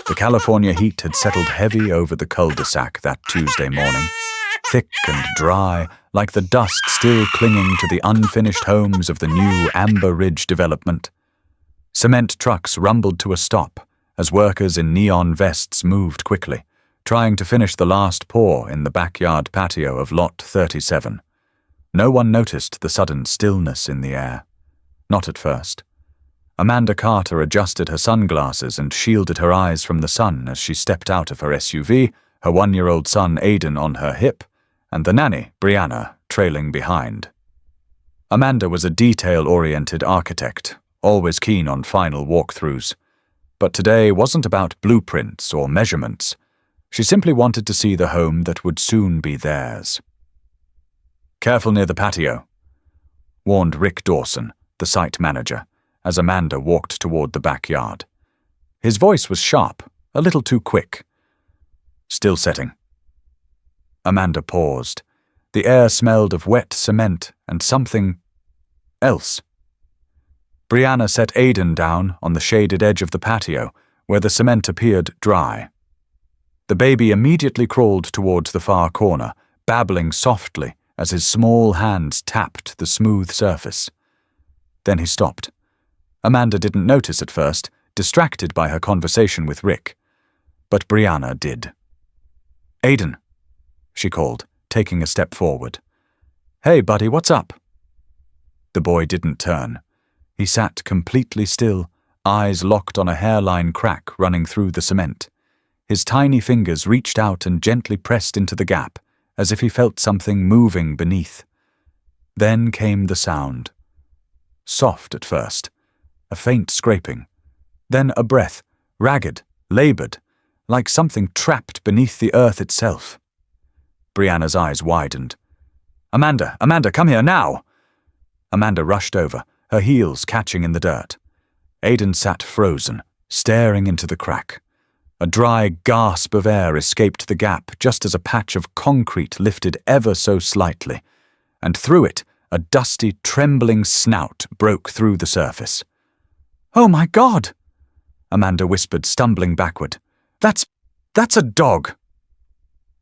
The California heat had settled heavy over the cul-de-sac that Tuesday morning, thick and dry, like the dust still clinging to the unfinished homes of the new Amber Ridge development. Cement trucks rumbled to a stop as workers in neon vests moved quickly, trying to finish the last pour in the backyard patio of Lot 37. No one noticed the sudden stillness in the air. Not at first. Amanda Carter adjusted her sunglasses and shielded her eyes from the sun as she stepped out of her SUV, her 1-year-old son Aiden on her hip, and the nanny, Brianna, trailing behind. Amanda was a detail-oriented architect, always keen on final walkthroughs. But today wasn't about blueprints or measurements. She simply wanted to see the home that would soon be theirs. "Careful near the patio," warned Rick Dawson, the site manager, as Amanda walked toward the backyard. His voice was sharp, a little too quick. "Still setting." Amanda paused. The air smelled of wet cement and something else. Brianna set Aiden down on the shaded edge of the patio, where the cement appeared dry. The baby immediately crawled towards the far corner, babbling softly as his small hands tapped the smooth surface. Then he stopped. Amanda didn't notice at first, distracted by her conversation with Rick. But Brianna did. "Aiden," she called, taking a step forward. "Hey, buddy, what's up?" The boy didn't turn. He sat completely still, eyes locked on a hairline crack running through the cement. His tiny fingers reached out and gently pressed into the gap, as if he felt something moving beneath. Then came the sound. Soft at first, a faint scraping, then a breath, ragged, labored, like something trapped beneath the earth itself. Brianna's eyes widened. Amanda, come here now!" Amanda rushed over, her heels catching in the dirt. Aiden sat frozen, staring into the crack. A dry gasp of air escaped the gap just as a patch of concrete lifted ever so slightly, and through it, a dusty, trembling snout broke through the surface. "Oh my God!" Amanda whispered, stumbling backward. That's a dog!"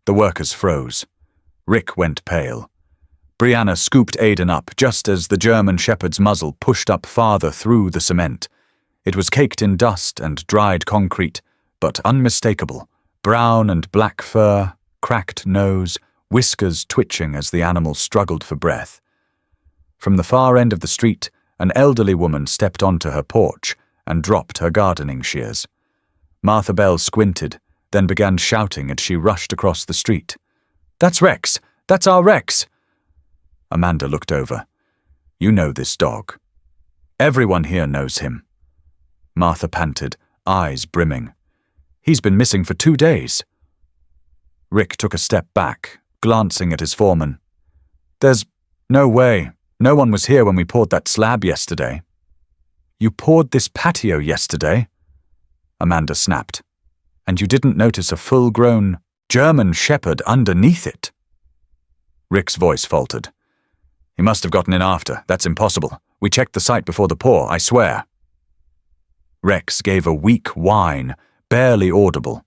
The workers froze. Rick went pale. Brianna scooped Aiden up just as the German Shepherd's muzzle pushed up farther through the cement. It was caked in dust and dried concrete, but unmistakable. Brown and black fur, cracked nose, whiskers twitching as the animal struggled for breath. From the far end of the street, an elderly woman stepped onto her porch and dropped her gardening shears. Martha Bell squinted, then began shouting as she rushed across the street. "That's Rex! That's our Rex!" Amanda looked over. "You know this dog. Everyone here knows him." Martha panted, eyes brimming. "He's been missing for 2 days." Rick took a step back, glancing at his foreman. "There's no way. No one was here when we poured that slab yesterday." "You poured this patio yesterday?" Amanda snapped. "And you didn't notice a full-grown German Shepherd underneath it?" Rick's voice faltered. "He must have gotten in after. That's impossible. We checked the site before the pour, I swear." Rex gave a weak whine, barely audible.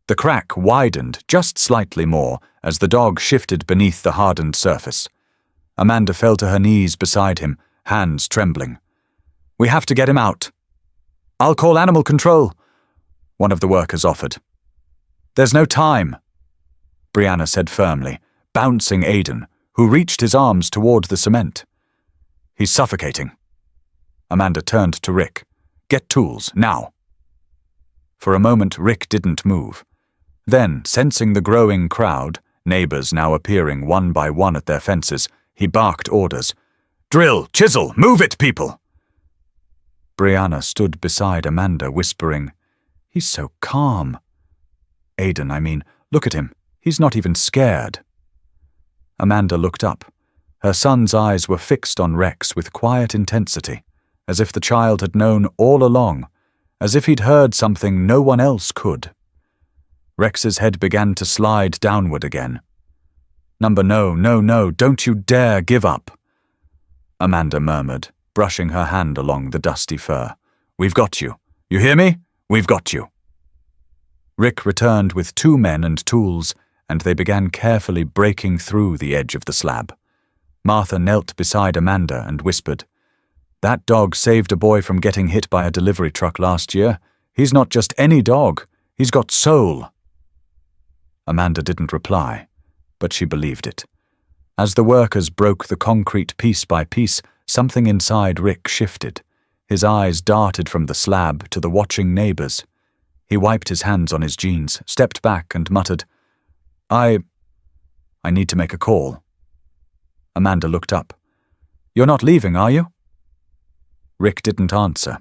The crack widened just slightly more as the dog shifted beneath the hardened surface. Amanda fell to her knees beside him, hands trembling. "We have to get him out." "I'll call animal control," one of the workers offered. "There's no time," Brianna said firmly, bouncing Aiden, who reached his arms toward the cement. "He's suffocating." Amanda turned to Rick. "Get tools, now." For a moment, Rick didn't move. Then, sensing the growing crowd, neighbors now appearing one by one at their fences, he barked orders. "Drill! Chisel! Move it, people!" Brianna stood beside Amanda, whispering, "He's so calm." Aiden, look at him. He's not even scared." Amanda looked up. Her son's eyes were fixed on Rex with quiet intensity, as if the child had known all along, as if he'd heard something no one else could. Rex's head began to slide downward again. No, don't you dare give up," Amanda murmured, brushing her hand along the dusty fur. "We've got you. You hear me? We've got you." Rick returned with 2 men and tools, and they began carefully breaking through the edge of the slab. Martha knelt beside Amanda and whispered, "That dog saved a boy from getting hit by a delivery truck last year. He's not just any dog. He's got soul." Amanda didn't reply, but she believed it. As the workers broke the concrete piece by piece, something inside Rick shifted. His eyes darted from the slab to the watching neighbors. He wiped his hands on his jeans, stepped back, and muttered, I need to make a call." Amanda looked up. "You're not leaving, are you?" Rick didn't answer.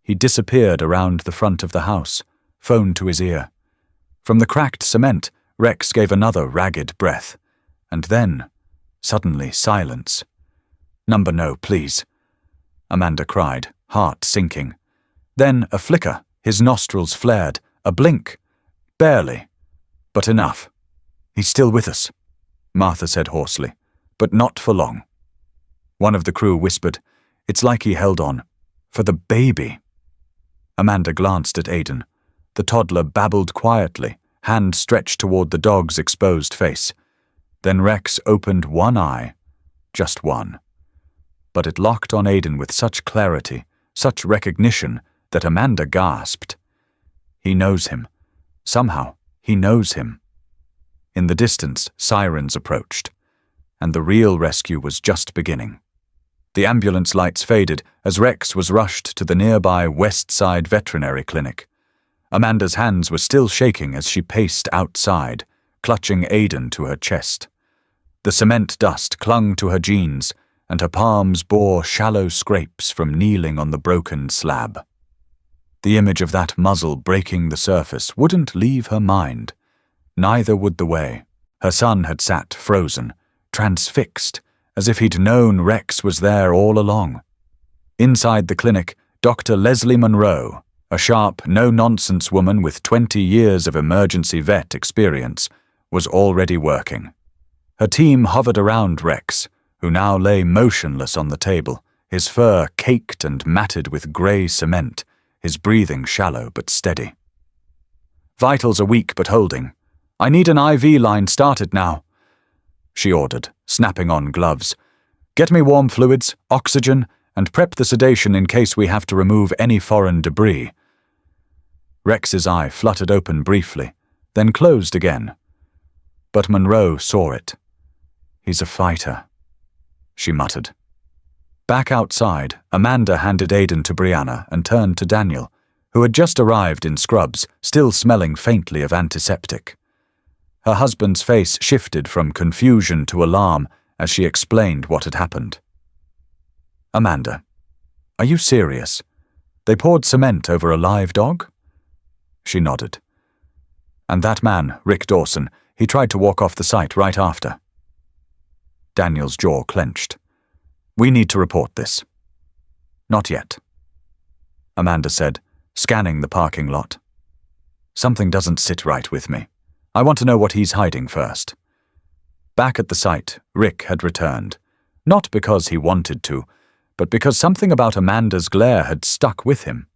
He disappeared around the front of the house, phone to his ear. From the cracked cement, Rex gave another ragged breath. And then, suddenly, silence. "Number no, please," Amanda cried, heart sinking. Then a flicker, his nostrils flared, a blink. Barely, but enough. "He's still with us," Martha said hoarsely, "but not for long." One of the crew whispered, "It's like he held on. For the baby." Amanda glanced at Aidan. The toddler babbled quietly, hand stretched toward the dog's exposed face. Then Rex opened one eye, just one. But it locked on Aidan with such clarity, such recognition, that Amanda gasped. He knows him. Somehow, he knows him. In the distance, sirens approached, and the real rescue was just beginning. The ambulance lights faded as Rex was rushed to the nearby West Side Veterinary Clinic. Amanda's hands were still shaking as she paced outside, clutching Aidan to her chest. The cement dust clung to her jeans, and her palms bore shallow scrapes from kneeling on the broken slab. The image of that muzzle breaking the surface wouldn't leave her mind. Neither would the way. Her son had sat frozen, transfixed, as if he'd known Rex was there all along. Inside the clinic, Dr. Leslie Monroe, a sharp, no-nonsense woman with 20 years of emergency vet experience, was already working. Her team hovered around Rex, who now lay motionless on the table, his fur caked and matted with grey cement, his breathing shallow but steady. "Vitals are weak but holding. I need an IV line started now," she ordered, snapping on gloves. "Get me warm fluids, oxygen, and prep the sedation in case we have to remove any foreign debris." Rex's eye fluttered open briefly, then closed again. But Monroe saw it. "He's a fighter," she muttered. Back outside, Amanda handed Aidan to Brianna and turned to Daniel, who had just arrived in scrubs, still smelling faintly of antiseptic. Her husband's face shifted from confusion to alarm as she explained what had happened. "Amanda, are you serious? They poured cement over a live dog?" She nodded. "And that man, Rick Dawson, he tried to walk off the site right after." Daniel's jaw clenched. "We need to report this." "Not yet," Amanda said, scanning the parking lot. "Something doesn't sit right with me. I want to know what he's hiding first." Back at the site, Rick had returned, not because he wanted to, but because something about Amanda's glare had stuck with him.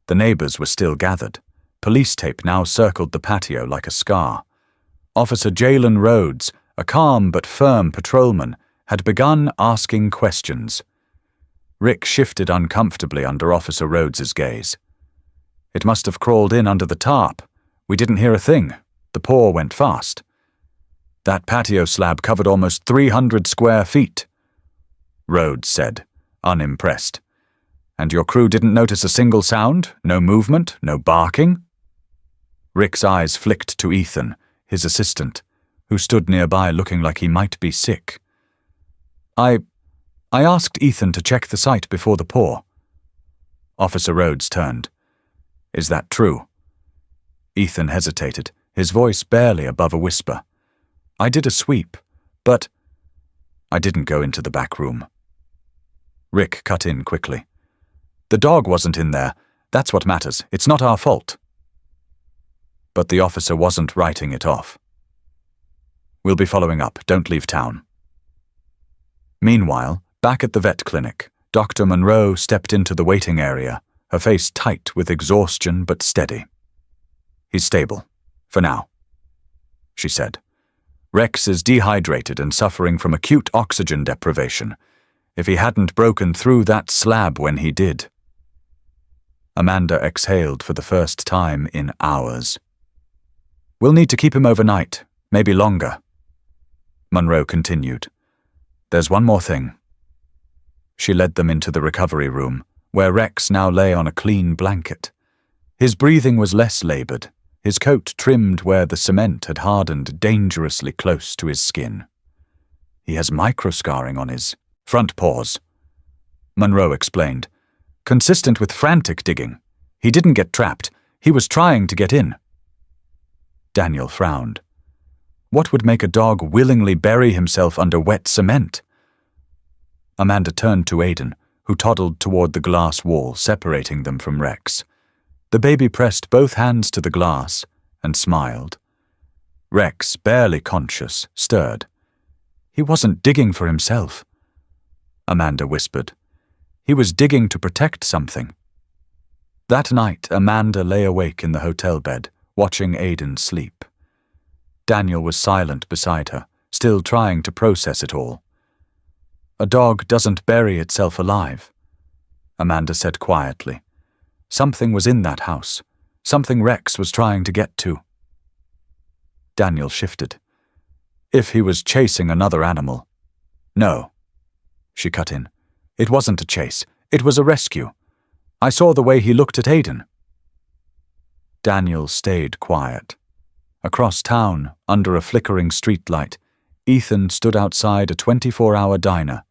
The neighbors were still gathered. Police tape now circled the patio like a scar. Officer Jalen Rhodes, a calm but firm patrolman, had begun asking questions. Rick shifted uncomfortably under Officer Rhodes's gaze. "It must have crawled in under the tarp. We didn't hear a thing. The pour went fast." "That patio slab covered almost 300 square feet," Rhodes said, unimpressed. "And your crew didn't notice a single sound? No movement? No barking?" Rick's eyes flicked to Ethan, his assistant, who stood nearby looking like he might be sick. I asked Ethan to check the site before the pour." Officer Rhodes turned. "Is that true?" Ethan hesitated, his voice barely above a whisper. "I did a sweep, but I didn't go into the back room." Rick cut in quickly. "The dog wasn't in there. That's what matters. It's not our fault." But the officer wasn't writing it off. "We'll be following up. Don't leave town." Meanwhile, back at the vet clinic, Dr. Monroe stepped into the waiting area, her face tight with exhaustion but steady. He's stable. For now," she said. "Rex is dehydrated and suffering from acute oxygen deprivation. If he hadn't broken through that slab when he did." Amanda exhaled for the first time in hours. "We'll need to keep him overnight, maybe longer," Monroe continued. "There's one more thing." She led them into the recovery room, where Rex now lay on a clean blanket. His breathing was less labored, his coat trimmed where the cement had hardened dangerously close to his skin. "He has microscarring on his front paws," Monroe explained. "Consistent with frantic digging. He didn't get trapped. He was trying to get in." Daniel frowned. What would make a dog willingly bury himself under wet cement? Amanda turned to Aiden, who toddled toward the glass wall separating them from Rex. The baby pressed both hands to the glass and smiled. Rex, barely conscious, stirred. "He wasn't digging for himself," Amanda whispered. "He was digging to protect something." That night, Amanda lay awake in the hotel bed, watching Aiden sleep. Daniel was silent beside her, still trying to process it all. "A dog doesn't bury itself alive," Amanda said quietly. "Something was in that house, something Rex was trying to get to." Daniel shifted. "If he was chasing another animal." "No," she cut in. "It wasn't a chase. It was a rescue. I saw the way he looked at Aiden." Daniel stayed quiet. Across town, under a flickering streetlight, Ethan stood outside a 24-hour diner.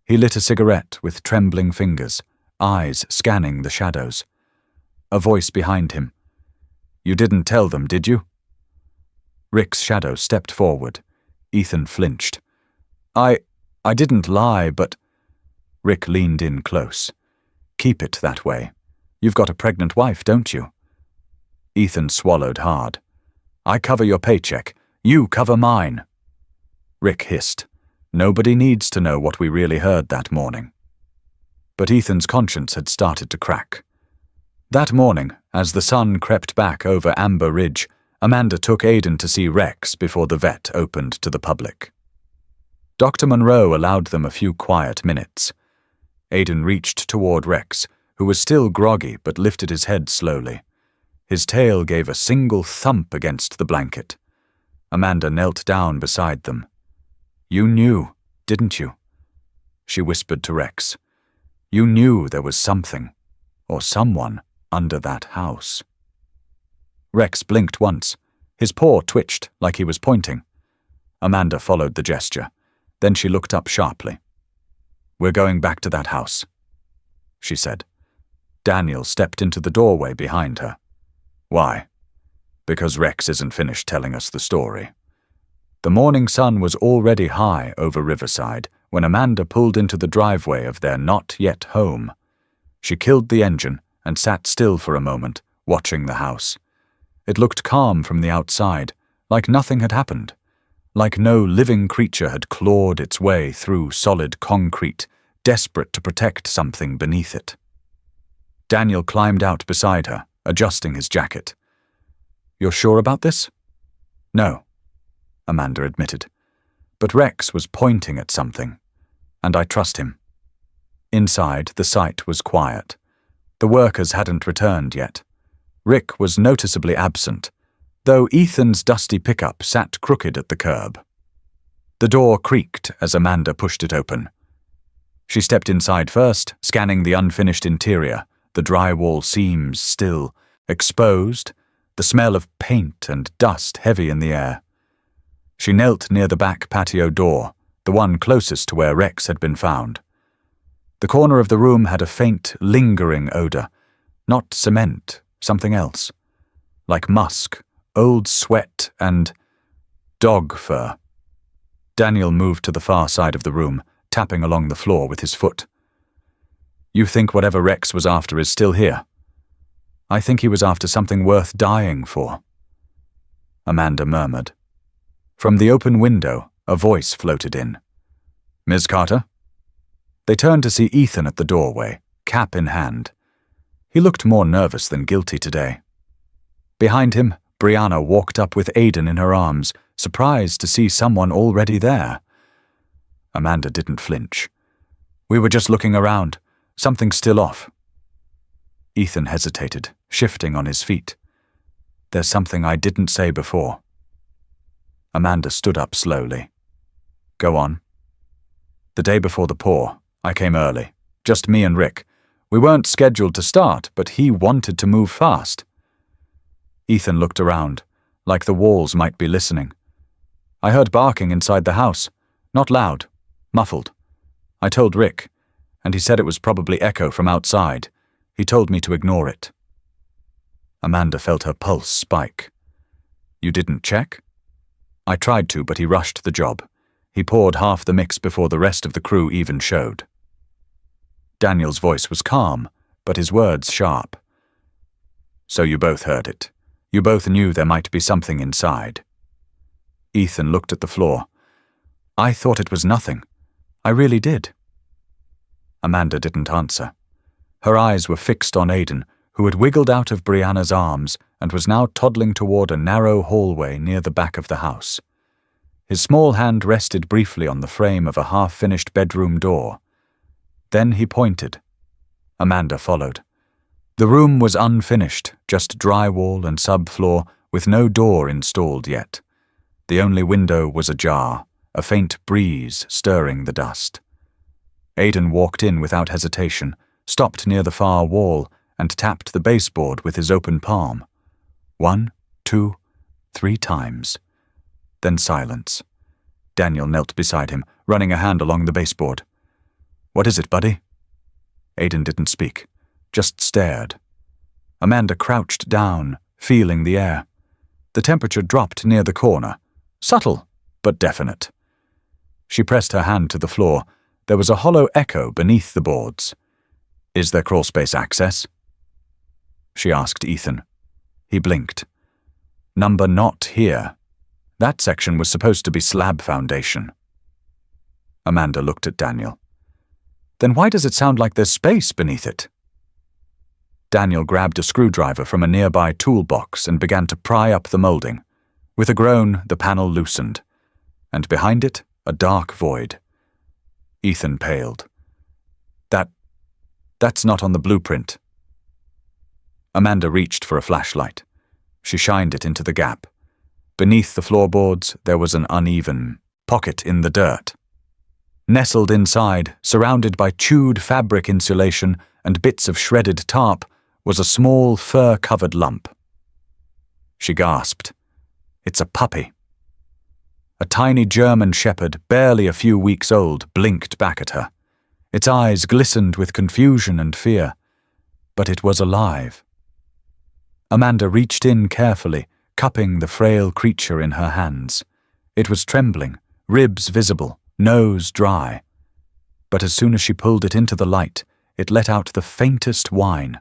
He lit a cigarette with trembling fingers, eyes scanning the shadows. A voice behind him. "You didn't tell them, did you?" Rick's shadow stepped forward. Ethan flinched. I didn't lie, but..." Rick leaned in close. "Keep it that way. You've got a pregnant wife, don't you?" Ethan swallowed hard. "I cover your paycheck. You cover mine." Rick hissed. Nobody needs to know what we really heard that morning. But Ethan's conscience had started to crack. That morning, as the sun crept back over Amber Ridge, Amanda took Aiden to see Rex before the vet opened to the public. Dr. Monroe allowed them a few quiet minutes. Aiden reached toward Rex, who was still groggy but lifted his head slowly. His tail gave a single thump against the blanket. Amanda knelt down beside them. "You knew, didn't you?" she whispered to Rex. "You knew there was something, or someone, under that house." Rex blinked once. His paw twitched like he was pointing. Amanda followed the gesture. Then she looked up sharply. "We're going back to that house," she said. Daniel stepped into the doorway behind her. "Why?" "Because Rex isn't finished telling us the story." The morning sun was already high over Riverside when Amanda pulled into the driveway of their not-yet home. She killed the engine and sat still for a moment, watching the house. It looked calm from the outside, like nothing had happened, like no living creature had clawed its way through solid concrete, desperate to protect something beneath it. Daniel climbed out beside her, adjusting his jacket. "You're sure about this?" "No," Amanda admitted. "But Rex was pointing at something, and I trust him." Inside, the site was quiet. The workers hadn't returned yet. Rick was noticeably absent, though Ethan's dusty pickup sat crooked at the curb. The door creaked as Amanda pushed it open. She stepped inside first, scanning the unfinished interior, the drywall seams still exposed, the smell of paint and dust heavy in the air. She knelt near the back patio door, the one closest to where Rex had been found. The corner of the room had a faint, lingering odor, not cement, something else, like musk, old sweat, and dog fur. Daniel moved to the far side of the room, tapping along the floor with his foot. "You think whatever Rex was after is still here?" "I think he was after something worth dying for," Amanda murmured. From the open window, a voice floated in. "Ms. Carter?" They turned to see Ethan at the doorway, cap in hand. He looked more nervous than guilty today. Behind him, Brianna walked up with Aiden in her arms, surprised to see someone already there. Amanda didn't flinch. "We were just looking around. Something's still off." Ethan hesitated, shifting on his feet. "There's something I didn't say before." Amanda stood up slowly. "Go on." "The day before the paw, I came early. Just me and Rick. We weren't scheduled to start, but he wanted to move fast." Ethan looked around, like the walls might be listening. "I heard barking inside the house. Not loud, muffled. I told Rick, and he said it was probably echo from outside. He told me to ignore it." Amanda felt her pulse spike. "You didn't check?" "I tried to, but he rushed the job. He poured half the mix before the rest of the crew even showed." Daniel's voice was calm, but his words sharp. "So you both heard it. You both knew there might be something inside." Ethan looked at the floor. "I thought it was nothing. I really did." Amanda didn't answer. Her eyes were fixed on Aiden, who had wiggled out of Brianna's arms and was now toddling toward a narrow hallway near the back of the house. His small hand rested briefly on the frame of a half-finished bedroom door. Then he pointed. Amanda followed. The room was unfinished, just drywall and subfloor, with no door installed yet. The only window was ajar, a faint breeze stirring the dust. Aiden walked in without hesitation, stopped near the far wall, and tapped the baseboard with his open palm. 1, 2, 3 times. Then silence. Daniel knelt beside him, running a hand along the baseboard. "What is it, buddy?" Aiden didn't speak, just stared. Amanda crouched down, feeling the air. The temperature dropped near the corner. Subtle, but definite. She pressed her hand to the floor. There was a hollow echo beneath the boards. "Is there crawlspace access?" She asked Ethan. He blinked. "Number not here. That section was supposed to be slab foundation." Amanda looked at Daniel. "Then why does it sound like there's space beneath it?" Daniel grabbed a screwdriver from a nearby toolbox and began to pry up the molding. With a groan, the panel loosened, and behind it, a dark void. Ethan paled. That's not on the blueprint." Amanda reached for a flashlight. She shined it into the gap. Beneath the floorboards, there was an uneven pocket in the dirt. Nestled inside, surrounded by chewed fabric insulation and bits of shredded tarp, was a small fur-covered lump. She gasped. "It's a puppy." A tiny German shepherd, barely a few weeks old, blinked back at her. Its eyes glistened with confusion and fear, but it was alive. Amanda reached in carefully, cupping the frail creature in her hands. It was trembling, ribs visible, nose dry. But as soon as she pulled it into the light, it let out the faintest whine.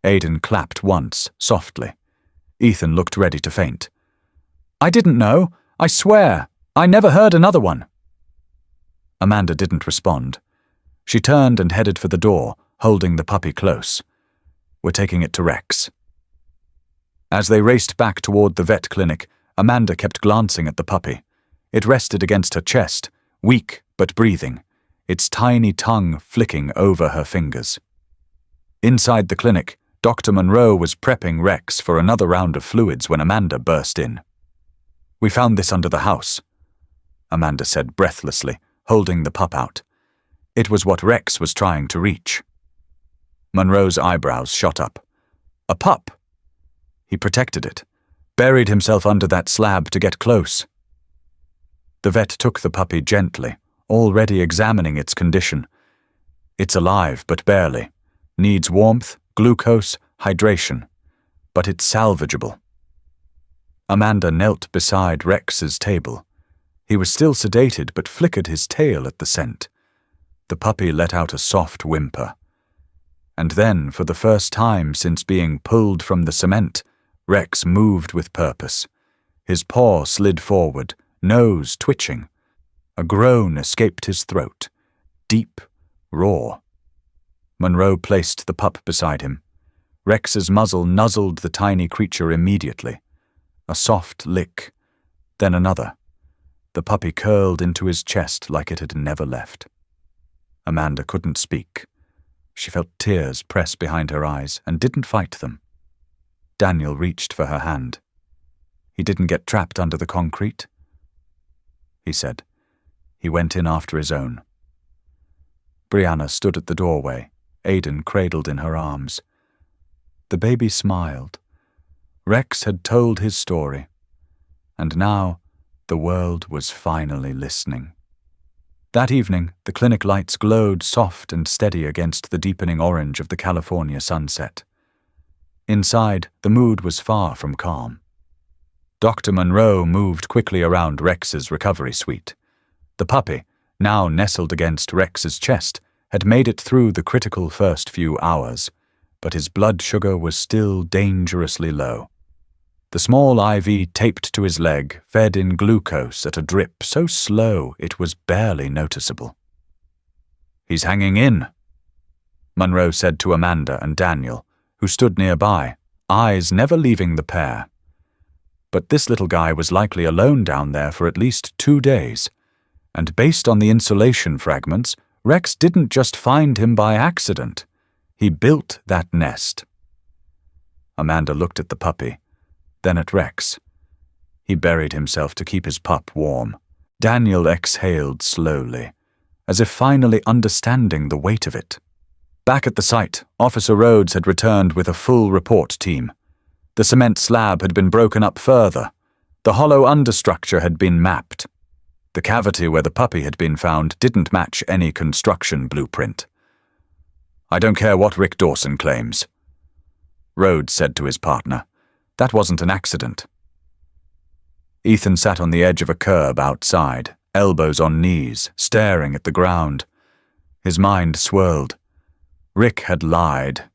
Aiden clapped once, softly. Ethan looked ready to faint. "I didn't know. I swear. I never heard another one." Amanda didn't respond. She turned and headed for the door, holding the puppy close. "We're taking it to Rex." As they raced back toward the vet clinic, Amanda kept glancing at the puppy. It rested against her chest, weak but breathing, its tiny tongue flicking over her fingers. Inside the clinic, Dr. Monroe was prepping Rex for another round of fluids when Amanda burst in. "We found this under the house," Amanda said breathlessly, holding the pup out. It was what Rex was trying to reach. Monroe's eyebrows shot up. "A pup?" He protected it, buried himself under that slab to get close. The vet took the puppy gently, already examining its condition. "It's alive, but barely. Needs warmth, glucose, hydration. But it's salvageable." Amanda knelt beside Rex's table. He was still sedated, but flickered his tail at the scent. The puppy let out a soft whimper. And then, for the first time since being pulled from the cement, Rex moved with purpose. His paw slid forward, nose twitching. A groan escaped his throat. Deep, raw. Monroe placed the pup beside him. Rex's muzzle nuzzled the tiny creature immediately. A soft lick, then another. The puppy curled into his chest like it had never left. Amanda couldn't speak. She felt tears press behind her eyes and didn't fight them. Daniel reached for her hand. "He didn't get trapped under the concrete?" he said. He went in after his own. Brianna stood at the doorway, Aidan cradled in her arms. The baby smiled. Rex had told his story, and now the world was finally listening. That evening, the clinic lights glowed soft and steady against the deepening orange of the California sunset. Inside, the mood was far from calm. Dr. Monroe moved quickly around Rex's recovery suite. The puppy, now nestled against Rex's chest, had made it through the critical first few hours, but his blood sugar was still dangerously low. The small IV taped to his leg fed in glucose at a drip so slow it was barely noticeable. "He's hanging in," Monroe said to Amanda and Daniel, who stood nearby, eyes never leaving the pair. But this little guy was likely alone down there for at least 2 days, and based on the insulation fragments, Rex didn't just find him by accident. He built that nest. Amanda looked at the puppy, then at Rex. He buried himself to keep his pup warm. Daniel exhaled slowly, as if finally understanding the weight of it. Back at the site, Officer Rhodes had returned with a full report team. The cement slab had been broken up further. The hollow understructure had been mapped. The cavity where the puppy had been found didn't match any construction blueprint. "I don't care what Rick Dawson claims," Rhodes said to his partner. "That wasn't an accident." Ethan sat on the edge of a curb outside, elbows on knees, staring at the ground. His mind swirled. Rick had lied.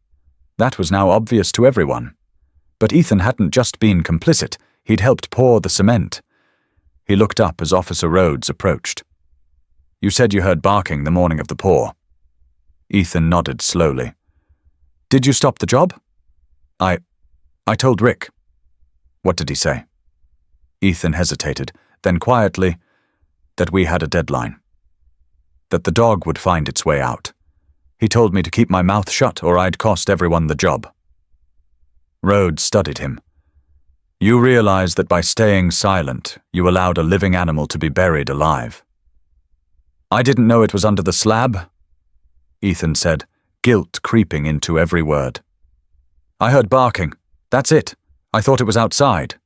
That was now obvious to everyone. But Ethan hadn't just been complicit, he'd helped pour the cement. He looked up as Officer Rhodes approached. "You said you heard barking the morning of the pour." Ethan nodded slowly. "Did you stop the job?" I told Rick." "What did he say?" Ethan hesitated, then quietly, "That we had a deadline. That the dog would find its way out. He told me to keep my mouth shut or I'd cost everyone the job." Rhodes studied him. "You realize that by staying silent, you allowed a living animal to be buried alive." "I didn't know it was under the slab," Ethan said, guilt creeping into every word. "I heard barking. That's it. I thought it was outside."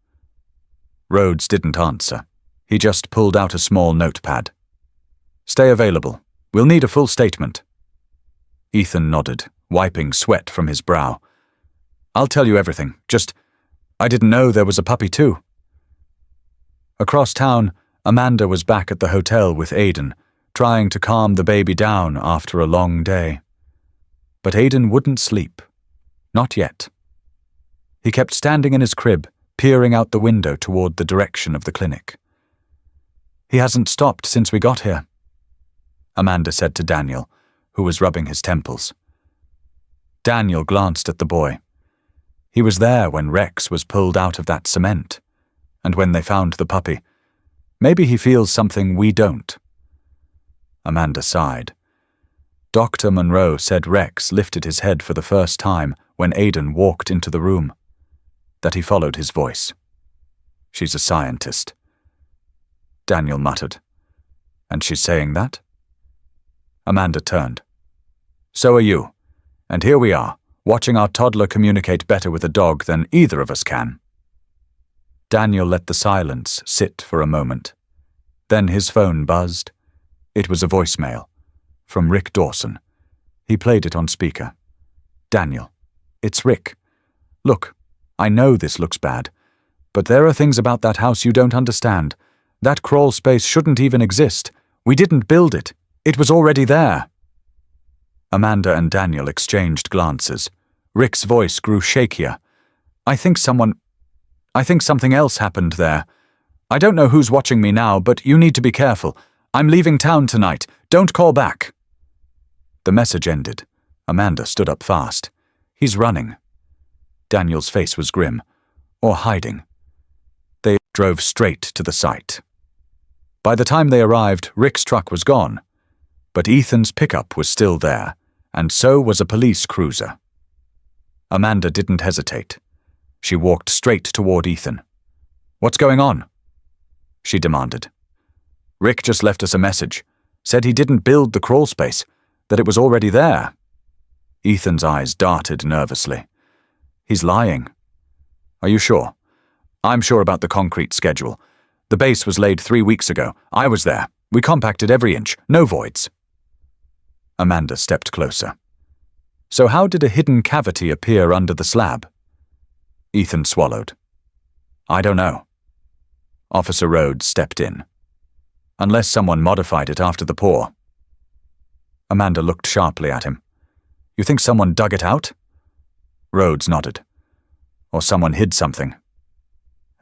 Rhodes didn't answer. He just pulled out a small notepad. "Stay available. We'll need a full statement." Ethan nodded, wiping sweat from his brow. "I'll tell you everything. I didn't know there was a puppy too." Across town, Amanda was back at the hotel with Aidan, trying to calm the baby down after a long day. But Aidan wouldn't sleep. Not yet. He kept standing in his crib, peering out the window toward the direction of the clinic. "He hasn't stopped since we got here," Amanda said to Daniel, who was rubbing his temples. Daniel glanced at the boy. He was there when Rex was pulled out of that cement, and when they found the puppy. Maybe he feels something we don't. Amanda sighed. Dr. Monroe said Rex lifted his head for the first time when Aidan walked into the room, that he followed his voice. "She's a scientist," Daniel muttered. "And she's saying that?" Amanda turned. "So are you. And here we are, watching our toddler communicate better with a dog than either of us can." Daniel let the silence sit for a moment. Then his phone buzzed. It was a voicemail from Rick Dawson. He played it on speaker. "Daniel, it's Rick. Look, I know this looks bad, but there are things about that house you don't understand. That crawl space shouldn't even exist. We didn't build it. It was already there." Amanda and Daniel exchanged glances. Rick's voice grew shakier. I think something else happened there. I don't know who's watching me now, but you need to be careful. I'm leaving town tonight. Don't call back." The message ended. Amanda stood up fast. "He's running." Daniel's face was grim. Or hiding. They drove straight to the site. By the time they arrived, Rick's truck was gone. But Ethan's pickup was still there, and so was a police cruiser. Amanda didn't hesitate. She walked straight toward Ethan. "What's going on?" she demanded. "Rick just left us a message. Said he didn't build the crawl space, that it was already there." Ethan's eyes darted nervously. "He's lying." "Are you sure?" "I'm sure about the concrete schedule. The base was laid 3 weeks ago. I was there. We compacted every inch. No voids." Amanda stepped closer. "So how did a hidden cavity appear under the slab?" Ethan swallowed. "I don't know." Officer Rhodes stepped in. "Unless someone modified it after the pour." Amanda looked sharply at him. "You think someone dug it out?" Rhodes nodded. "Or someone hid something."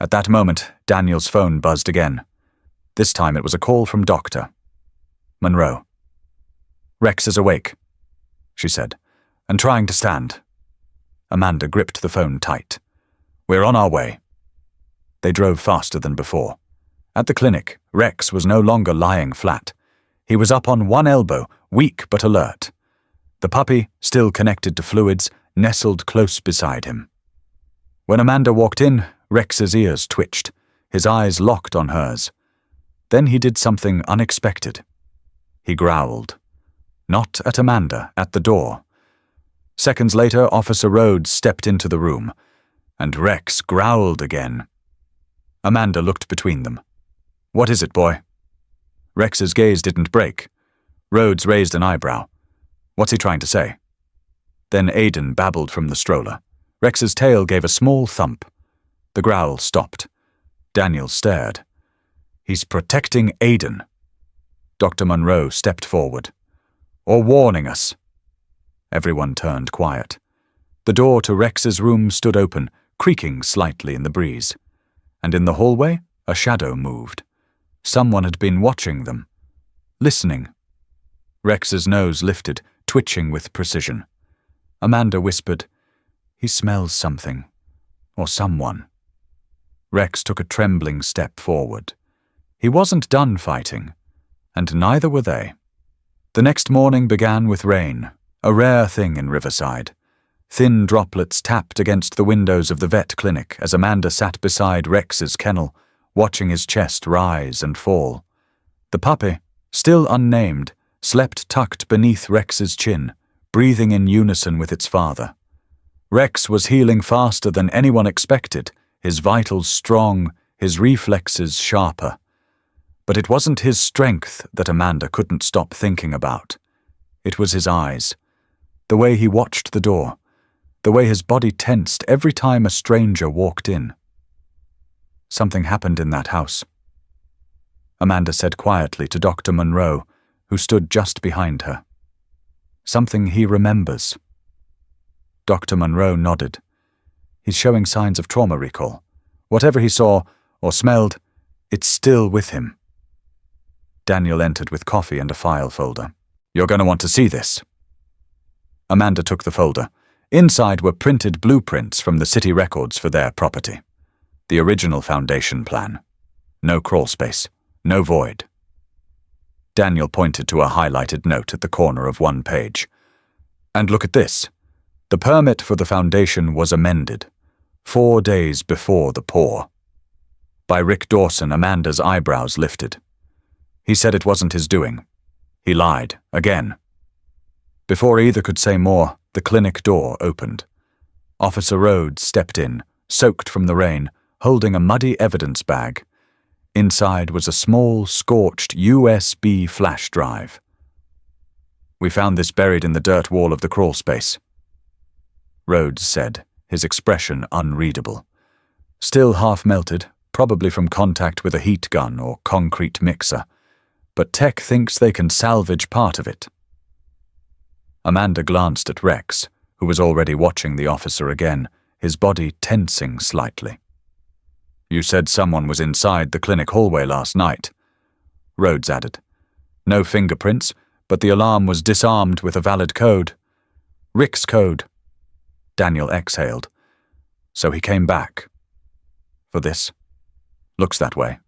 At that moment, Daniel's phone buzzed again. This time it was a call from Dr. Monroe. "Rex is awake," she said, "and trying to stand." Amanda gripped the phone tight. "We're on our way." They drove faster than before. At the clinic, Rex was no longer lying flat. He was up on one elbow, weak but alert. The puppy, still connected to fluids, nestled close beside him. When Amanda walked in, Rex's ears twitched, his eyes locked on hers. Then he did something unexpected. He growled. Not at Amanda, at the door. Seconds later, Officer Rhodes stepped into the room, and Rex growled again. Amanda looked between them. "What is it, boy?" Rex's gaze didn't break. Rhodes raised an eyebrow. "What's he trying to say?" Then Aiden babbled from the stroller. Rex's tail gave a small thump. The growl stopped. Daniel stared. "He's protecting Aiden." Dr. Monroe stepped forward. "Or warning us." Everyone turned quiet. The door to Rex's room stood open, creaking slightly in the breeze. And in the hallway, a shadow moved. Someone had been watching them. Listening. Rex's nose lifted, twitching with precision. Amanda whispered, "He smells something. Or someone." Rex took a trembling step forward. He wasn't done fighting, and neither were they. The next morning began with rain, a rare thing in Riverside. Thin droplets tapped against the windows of the vet clinic as Amanda sat beside Rex's kennel, watching his chest rise and fall. The puppy, still unnamed, slept tucked beneath Rex's chin, breathing in unison with its father. Rex was healing faster than anyone expected, his vitals strong, his reflexes sharper. But it wasn't his strength that Amanda couldn't stop thinking about. It was his eyes, the way he watched the door, the way his body tensed every time a stranger walked in. Something happened in that house. Amanda said quietly to Dr. Monroe, who stood just behind her. Something he remembers. Dr. Monroe nodded. He's showing signs of trauma recall. Whatever he saw or smelled, it's still with him. Daniel entered with coffee and a file folder. "You're going to want to see this." Amanda took the folder. Inside were printed blueprints from the city records for their property. The original foundation plan. No crawl space, no void. Daniel pointed to a highlighted note at the corner of one page. "And look at this. The permit for the foundation was amended, 4 days before the pour." By Rick Dawson, Amanda's eyebrows lifted. He said it wasn't his doing. He lied, again. Before either could say more, the clinic door opened. Officer Rhodes stepped in, soaked from the rain, holding a muddy evidence bag. Inside was a small, scorched USB flash drive. "We found this buried in the dirt wall of the crawl space," Rhodes said, his expression unreadable. "Still half melted, probably from contact with a heat gun or concrete mixer. But tech thinks they can salvage part of it." Amanda glanced at Rex, who was already watching the officer again, his body tensing slightly. "You said someone was inside the clinic hallway last night," Rhodes added. "No fingerprints, but the alarm was disarmed with a valid code." "Rick's code." Daniel exhaled. So he came back. For this? Looks that way.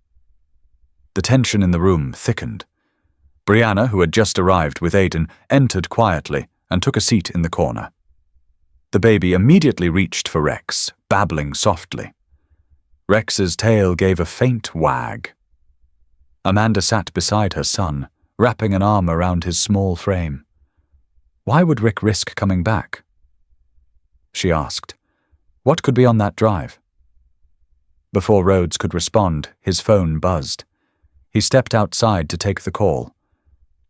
The tension in the room thickened. Brianna, who had just arrived with Aiden, entered quietly and took a seat in the corner. The baby immediately reached for Rex, babbling softly. Rex's tail gave a faint wag. Amanda sat beside her son, wrapping an arm around his small frame. Why would Rick risk coming back? She asked. What could be on that drive? Before Rhodes could respond, his phone buzzed. He stepped outside to take the call.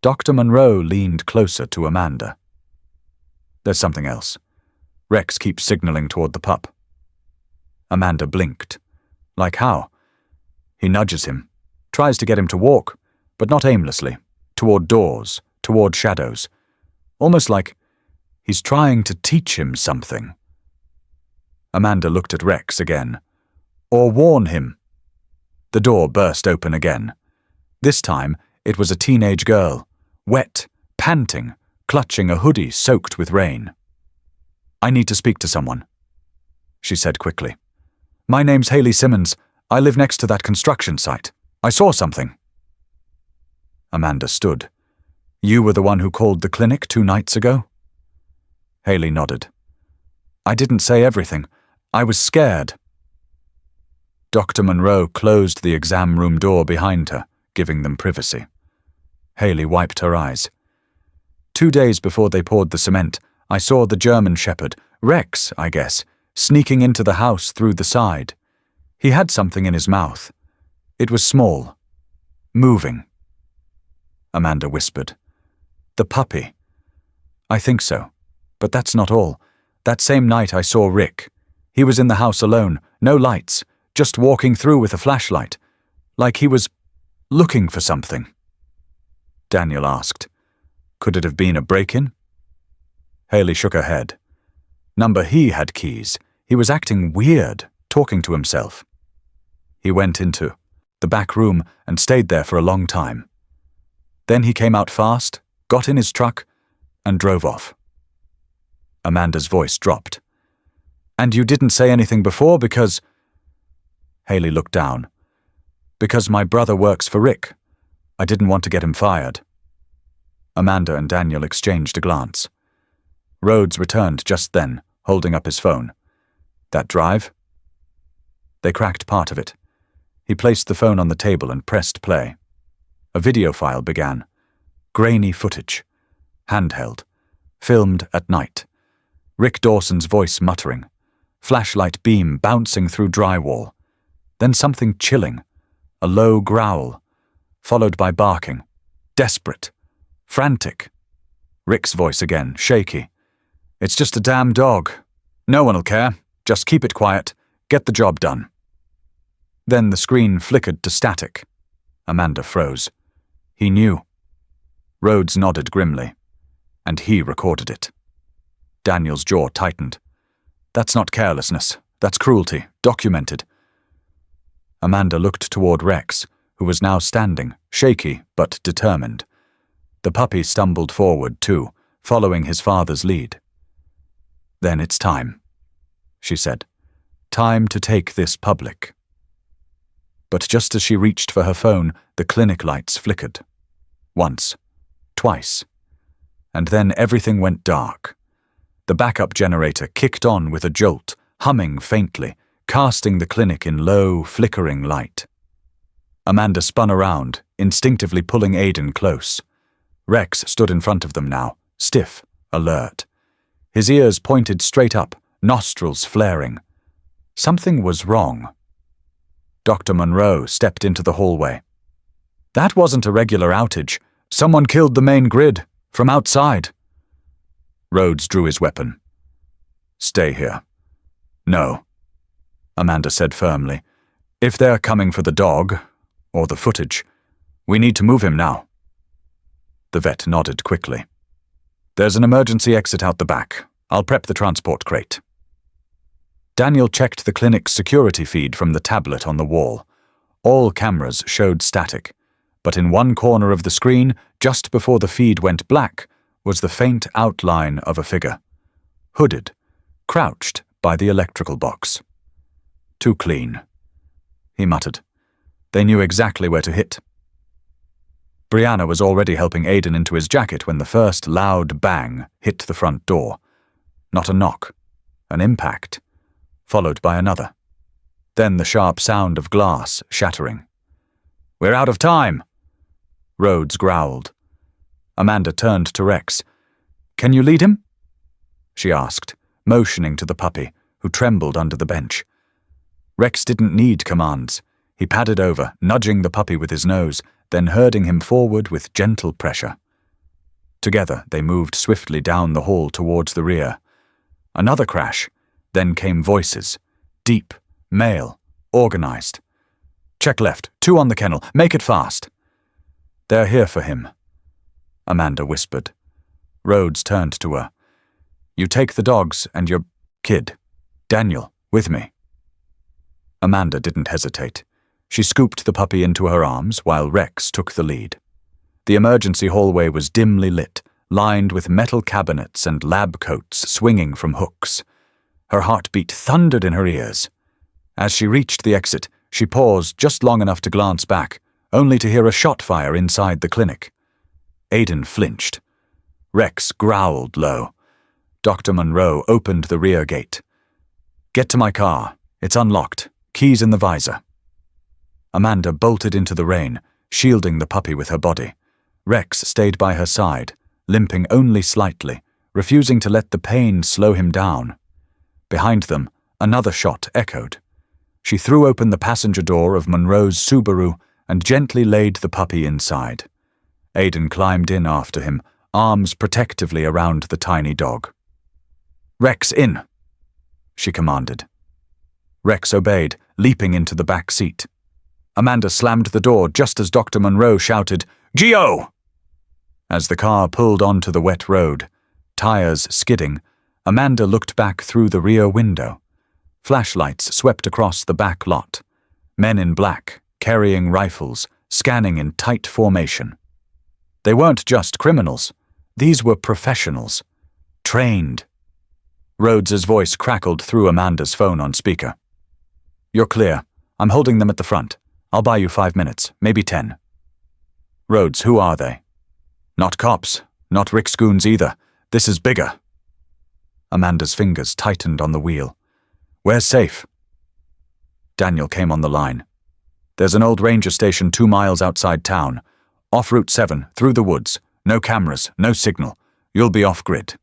Dr. Monroe leaned closer to Amanda. There's something else. Rex keeps signaling toward the pup. Amanda blinked. Like how? He nudges him, tries to get him to walk, but not aimlessly, toward doors, toward shadows. Almost like he's trying to teach him something. Amanda looked at Rex again. Or warn him. The door burst open again. This time, it was a teenage girl, wet, panting, clutching a hoodie soaked with rain. I need to speak to someone, she said quickly. My name's Haley Simmons. I live next to that construction site. I saw something. Amanda stood. You were the one who called the clinic 2 nights ago? Haley nodded. I didn't say everything. I was scared. Dr. Monroe closed the exam room door behind her, giving them privacy. Haley wiped her eyes. 2 days before they poured the cement, I saw the German shepherd, Rex, I guess, sneaking into the house through the side. He had something in his mouth. It was small. Moving. Amanda whispered. The puppy. I think so. But that's not all. That same night I saw Rick. He was in the house alone, no lights, just walking through with a flashlight. Like he was looking for something. Daniel asked. Could it have been a break-in? Haley shook her head. Number he had keys. He was acting weird, talking to himself. He went into the back room and stayed there for a long time. Then he came out fast, got in his truck, and drove off. Amanda's voice dropped. And you didn't say anything before because... Haley looked down. Because my brother works for Rick. I didn't want to get him fired. Amanda and Daniel exchanged a glance. Rhodes returned just then, holding up his phone. That drive? They cracked part of it. He placed the phone on the table and pressed play. A video file began. Grainy footage. Handheld. Filmed at night. Rick Dawson's voice muttering. Flashlight beam bouncing through drywall. Then something chilling. A low growl. Followed by barking. Desperate. Frantic. Rick's voice again, shaky. It's just a damn dog. No one'll care. Just keep it quiet. Get the job done. Then the screen flickered to static. Amanda froze. He knew. Rhodes nodded grimly. And he recorded it. Daniel's jaw tightened. That's not carelessness. That's cruelty. Documented. Amanda looked toward Rex, who was now standing, shaky but determined. The puppy stumbled forward too, following his father's lead. Then it's time, she said. Time to take this public. But just as she reached for her phone, the clinic lights flickered. Once. Twice. And then everything went dark. The backup generator kicked on with a jolt, humming faintly, casting the clinic in low, flickering light. Amanda spun around, instinctively pulling Aiden close. Rex stood in front of them now, stiff, alert. His ears pointed straight up, nostrils flaring. Something was wrong. Dr. Monroe stepped into the hallway. That wasn't a regular outage. Someone killed the main grid, from outside. Rhodes drew his weapon. Stay here. No, Amanda said firmly. If they're coming for the dog, or the footage, we need to move him now. The vet nodded quickly. There's an emergency exit out the back. I'll prep the transport crate. Daniel checked the clinic's security feed from the tablet on the wall. All cameras showed static, but in one corner of the screen, just before the feed went black, was the faint outline of a figure. Hooded, crouched, by the electrical box. Too clean, he muttered. They knew exactly where to hit. Brianna was already helping Aiden into his jacket when the first loud bang hit the front door. Not a knock, an impact, followed by another. Then the sharp sound of glass shattering. "We're out of time," Rhodes growled. Amanda turned to Rex. "Can you lead him?" she asked, motioning to the puppy, who trembled under the bench. Rex didn't need commands. He padded over, nudging the puppy with his nose, then herding him forward with gentle pressure. Together, they moved swiftly down the hall towards the rear. Another crash. Then came voices. Deep, male, organized. "Check left, 2 on the kennel, make it fast." "They're here for him," Amanda whispered. Rhodes turned to her. "You take the dogs and your kid, Daniel, with me." Amanda didn't hesitate. She scooped the puppy into her arms while Rex took the lead. The emergency hallway was dimly lit, lined with metal cabinets and lab coats swinging from hooks. Her heartbeat thundered in her ears. As she reached the exit, she paused just long enough to glance back, only to hear a shot fire inside the clinic. Aiden flinched. Rex growled low. Dr. Monroe opened the rear gate. "Get to my car. It's unlocked. Keys in the visor." Amanda bolted into the rain, shielding the puppy with her body. Rex stayed by her side, limping only slightly, refusing to let the pain slow him down. Behind them, another shot echoed. She threw open the passenger door of Monroe's Subaru and gently laid the puppy inside. Aiden climbed in after him, arms protectively around the tiny dog. "Rex, in," she commanded. Rex obeyed, leaping into the back seat. Amanda slammed the door just as Dr. Monroe shouted, "Geo!" As the car pulled onto the wet road, tires skidding, Amanda looked back through the rear window. Flashlights swept across the back lot. Men in black, carrying rifles, scanning in tight formation. They weren't just criminals. These were professionals. Trained. Rhodes's voice crackled through Amanda's phone on speaker. "You're clear. I'm holding them at the front. I'll buy you 5 minutes, maybe 10. "Rhodes, who are they?" "Not cops. Not Rick's goons either. This is bigger." Amanda's fingers tightened on the wheel. "Where's safe?" Daniel came on the line. "There's an old ranger station 2 miles outside town. Off Route 7, through the woods. No cameras, no signal. You'll be off-grid."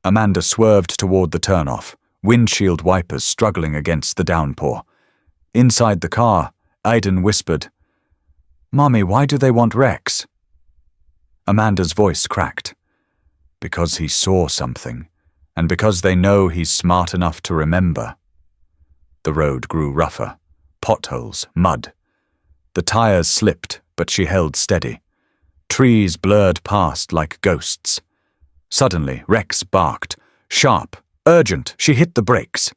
Amanda swerved toward the turnoff, windshield wipers struggling against the downpour. Inside the car, Aiden whispered, "Mommy, why do they want Rex?" Amanda's voice cracked. "Because he saw something, and because they know he's smart enough to remember." The road grew rougher. Potholes, mud. The tires slipped, but she held steady. Trees blurred past like ghosts. Suddenly, Rex barked. Sharp, urgent, she hit the brakes.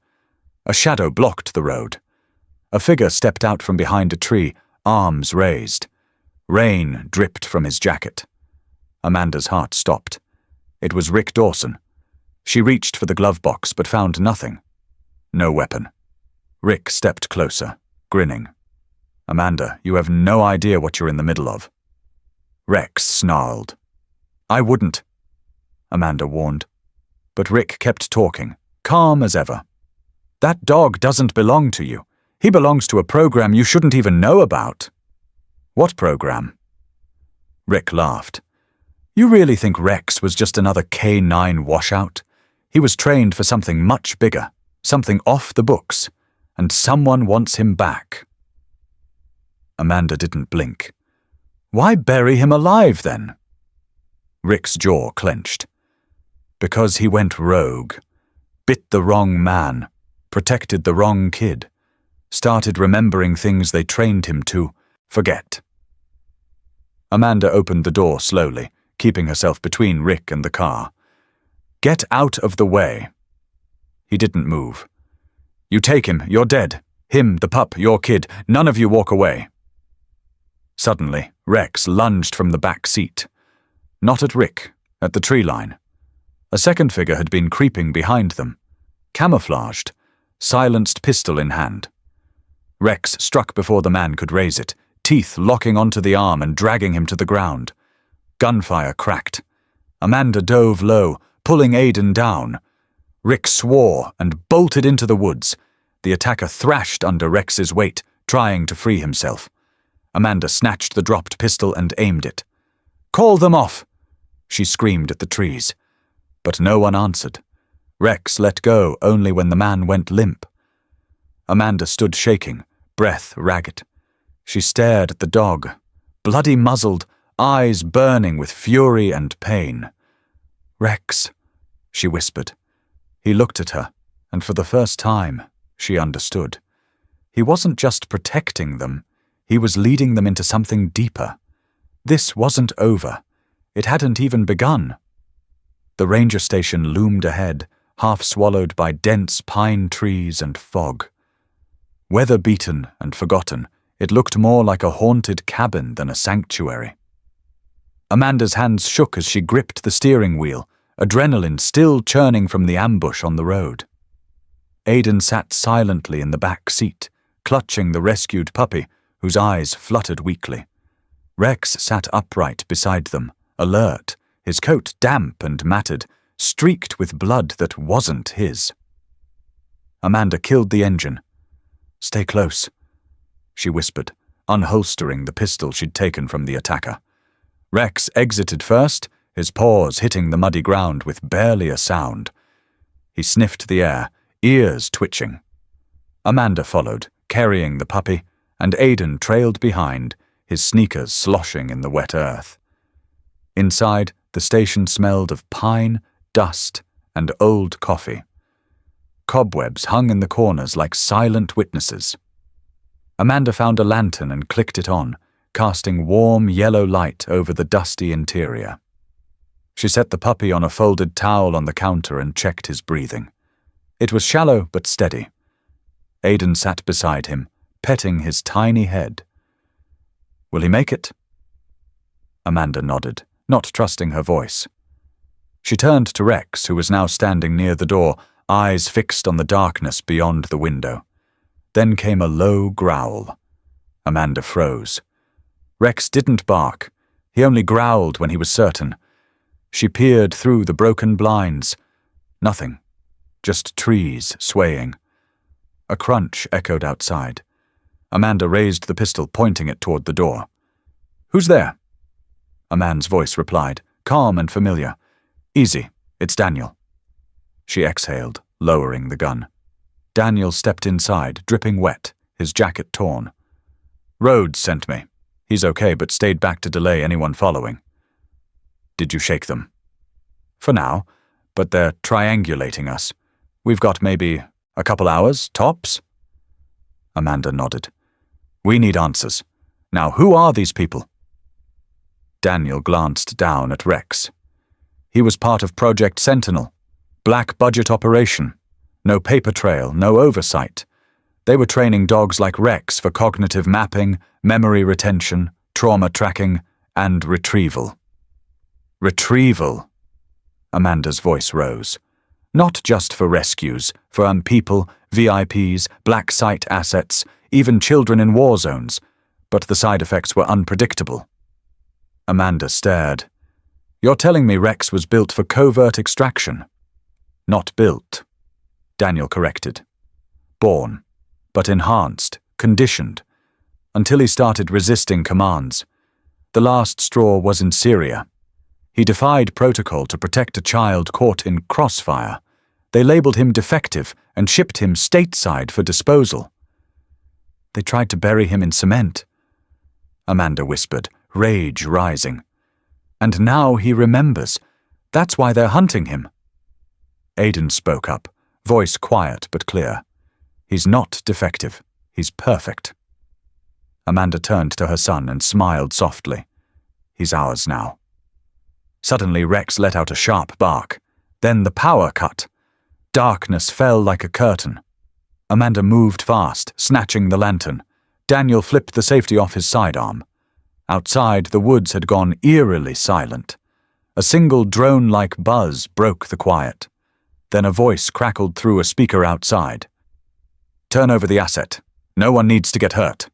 A shadow blocked the road. A figure stepped out from behind a tree, arms raised. Rain dripped from his jacket. Amanda's heart stopped. It was Rick Dawson. She reached for the glove box but found nothing. No weapon. Rick stepped closer, grinning. "Amanda, you have no idea what you're in the middle of." Rex snarled. "I wouldn't," Amanda warned. But Rick kept talking, calm as ever. "That dog doesn't belong to you. He belongs to a program you shouldn't even know about." "What program?" Rick laughed. "You really think Rex was just another K-9 washout? He was trained for something much bigger, something off the books, and someone wants him back." Amanda didn't blink. "Why bury him alive, then?" Rick's jaw clenched. "Because he went rogue, bit the wrong man, protected the wrong kid, started remembering things they trained him to forget." Amanda opened the door slowly, keeping herself between Rick and the car. "Get out of the way." He didn't move. "You take him, you're dead. Him, the pup, your kid. None of you walk away." Suddenly, Rex lunged from the back seat. Not at Rick, at the tree line. A second figure had been creeping behind them. camouflaged, silenced pistol in hand. Rex struck before the man could raise it, teeth locking onto the arm and dragging him to the ground. Gunfire cracked. Amanda dove low, pulling Aiden down. Rick swore and bolted into the woods. The attacker thrashed under Rex's weight, trying to free himself. Amanda snatched the dropped pistol and aimed it. "Call them off!" she screamed at the trees. But no one answered. Rex let go only when the man went limp. Amanda stood shaking, breath ragged. She stared at the dog, bloody muzzled, eyes burning with fury and pain. "Rex," she whispered. He looked at her, and for the first time, she understood. He wasn't just protecting them, he was leading them into something deeper. This wasn't over. It hadn't even begun. The ranger station loomed ahead, half swallowed by dense pine trees and fog. Weather-beaten and forgotten, it looked more like a haunted cabin than a sanctuary. Amanda's hands shook as she gripped the steering wheel, adrenaline still churning from the ambush on the road. Aiden sat silently in the back seat, clutching the rescued puppy, whose eyes fluttered weakly. Rex sat upright beside them, alert, his coat damp and matted, streaked with blood that wasn't his. Amanda killed the engine. "Stay close," she whispered, unholstering the pistol she'd taken from the attacker. Rex exited first, his paws hitting the muddy ground with barely a sound. He sniffed the air, ears twitching. Amanda followed, carrying the puppy, and Aiden trailed behind, his sneakers sloshing in the wet earth. Inside, the station smelled of pine, dust, and old coffee. Cobwebs hung in the corners like silent witnesses. Amanda found a lantern and clicked it on, casting warm yellow light over the dusty interior. She set the puppy on a folded towel on the counter and checked his breathing. It was shallow but steady. Aiden sat beside him, petting his tiny head. "Will he make it?" Amanda nodded, not trusting her voice. She turned to Rex, who was now standing near the door, eyes fixed on the darkness beyond the window. Then came a low growl. Amanda froze. Rex didn't bark. He only growled when he was certain. She peered through the broken blinds. Nothing. Just trees swaying. A crunch echoed outside. Amanda raised the pistol, pointing it toward the door. "Who's there?" A man's voice replied, calm and familiar. "Easy, it's Daniel." She exhaled, lowering the gun. Daniel stepped inside, dripping wet, his jacket torn. "Rhodes sent me. He's okay, but stayed back to delay anyone following." "Did you shake them?" "For now, but they're triangulating us. We've got maybe a couple hours, tops." Amanda nodded. "We need answers. Now, who are these people?" Daniel glanced down at Rex. He was part of Project Sentinel. Black budget operation. No paper trail, no oversight. They were training dogs like Rex for cognitive mapping, memory retention, trauma tracking, and retrieval. Retrieval. Amanda's voice rose. Not just for rescues, for people, VIPs, black site assets, even children in war zones, but the side effects were unpredictable. Amanda stared. "You're telling me Rex was built for covert extraction?" "Not built," Daniel corrected. "Born, but enhanced, conditioned, until he started resisting commands. The last straw was in Syria. He defied protocol to protect a child caught in crossfire. They labeled him defective and shipped him stateside for disposal. They tried to bury him in cement," Amanda whispered, rage rising. "And now he remembers. That's why they're hunting him." Aiden spoke up, voice quiet but clear. "He's not defective. He's perfect." Amanda turned to her son and smiled softly. "He's ours now." Suddenly Rex let out a sharp bark. Then the power cut. Darkness fell like a curtain. Amanda moved fast, snatching the lantern. Daniel flipped the safety off his sidearm. Outside, the woods had gone eerily silent. A single drone-like buzz broke the quiet. Then a voice crackled through a speaker outside. "Turn over the asset. No one needs to get hurt."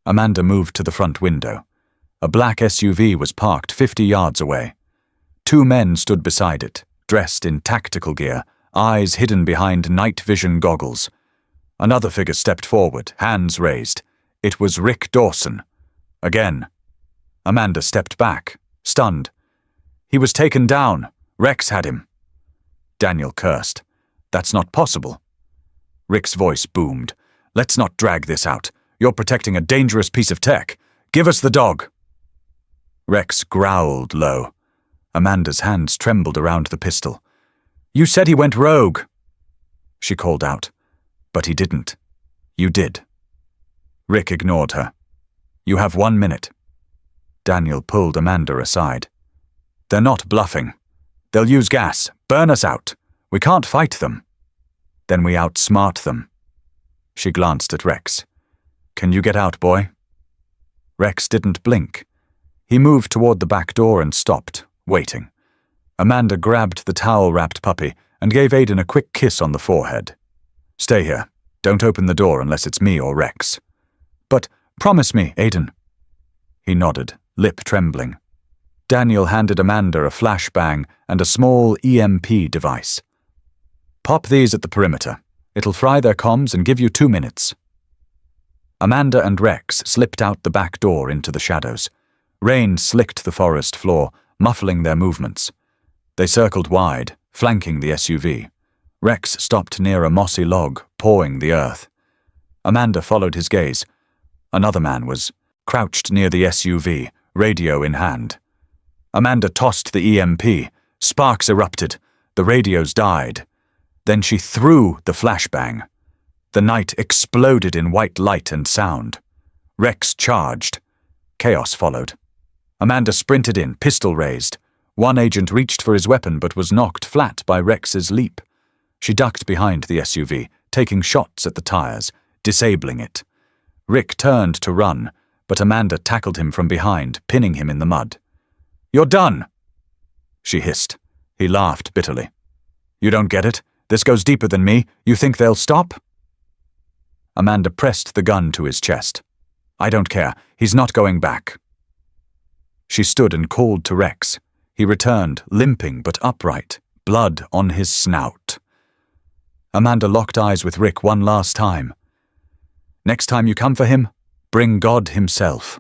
Amanda moved to the front window. A black SUV was parked 50 yards away. 2 men stood beside it, dressed in tactical gear, eyes hidden behind night vision goggles. Another figure stepped forward, hands raised. It was Rick Dawson. Again. Amanda stepped back, stunned. "He was taken down. Rex had him." Daniel cursed. "That's not possible." Rick's voice boomed. "Let's not drag this out. You're protecting a dangerous piece of tech. Give us the dog." Rex growled low. Amanda's hands trembled around the pistol. "You said he went rogue," she called out. "But he didn't. You did." Rick ignored her. "You have 1 minute." Daniel pulled Amanda aside. "They're not bluffing. They'll use gas, burn us out. We can't fight them. Then we outsmart them." She glanced at Rex. "Can you get out, boy?" Rex didn't blink. He moved toward the back door and stopped, waiting. Amanda grabbed the towel-wrapped puppy and gave Aiden a quick kiss on the forehead. "Stay here. Don't open the door unless it's me or Rex." "But promise me, Aiden." He nodded, lip trembling. Daniel handed Amanda a flashbang and a small EMP device. "Pop these at the perimeter. It'll fry their comms and give you 2 minutes." Amanda and Rex slipped out the back door into the shadows. Rain slicked the forest floor, muffling their movements. They circled wide, flanking the SUV. Rex stopped near a mossy log, pawing the earth. Amanda followed his gaze. Another man was crouched near the SUV, radio in hand. Amanda tossed the EMP. Sparks erupted. The radios died. Then she threw the flashbang. The night exploded in white light and sound. Rex charged. Chaos followed. Amanda sprinted in, pistol raised. One agent reached for his weapon but was knocked flat by Rex's leap. She ducked behind the SUV, taking shots at the tires, disabling it. Rick turned to run, but Amanda tackled him from behind, pinning him in the mud. "You're done!" she hissed. He laughed bitterly. "You don't get it? This goes deeper than me. You think they'll stop?" Amanda pressed the gun to his chest. "I don't care. He's not going back." She stood and called to Rex. He returned, limping but upright, blood on his snout. Amanda locked eyes with Rick one last time. "Next time you come for him, bring God himself."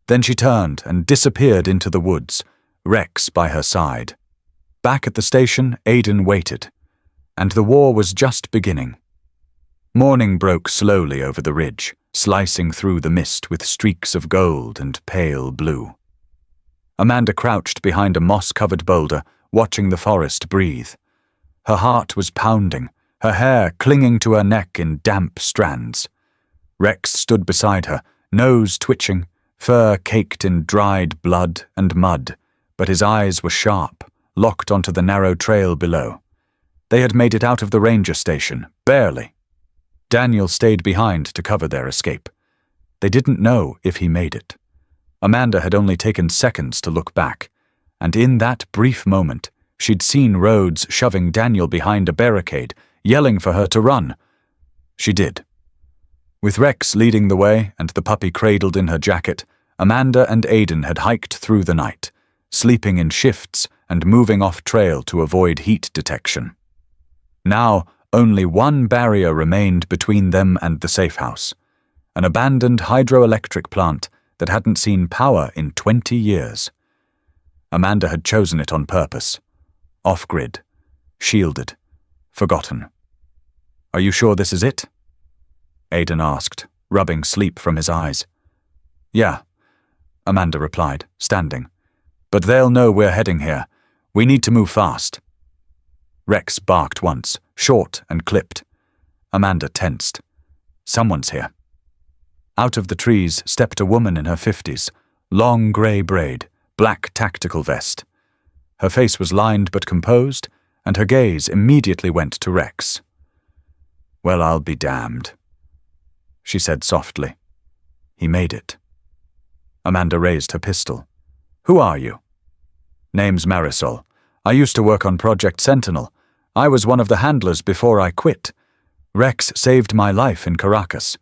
Then she turned and disappeared into the woods, Rex by her side. Back at the station, Aiden waited, and the war was just beginning. Morning broke slowly over the ridge, slicing through the mist with streaks of gold and pale blue. Amanda crouched behind a moss-covered boulder, watching the forest breathe. Her heart was pounding, her hair clinging to her neck in damp strands. Rex stood beside her, nose twitching, fur caked in dried blood and mud, but his eyes were sharp, locked onto the narrow trail below. They had made it out of the ranger station, barely. Daniel stayed behind to cover their escape. They didn't know if he made it. Amanda had only taken seconds to look back, and in that brief moment, she'd seen Rhodes shoving Daniel behind a barricade, yelling for her to run. She did. With Rex leading the way and the puppy cradled in her jacket, Amanda and Aiden had hiked through the night, sleeping in shifts and moving off-trail to avoid heat detection. Now, only one barrier remained between them and the safe house, an abandoned hydroelectric plant that hadn't seen power in 20 years. Amanda had chosen it on purpose. Off-grid, shielded, forgotten. "Are you sure this is it?" Aiden asked, rubbing sleep from his eyes. "Yeah," Amanda replied, standing. "But they'll know we're heading here. We need to move fast." Rex barked once, short and clipped. Amanda tensed. Someone's here. Out of the trees stepped a woman in her 50s, long grey braid, black tactical vest. Her face was lined but composed, and her gaze immediately went to Rex. "Well, I'll be damned," she said softly. "He made it." Amanda raised her pistol. "Who are you?" "Name's Marisol. I used to work on Project Sentinel. I was one of the handlers before I quit. Rex saved my life in Caracas.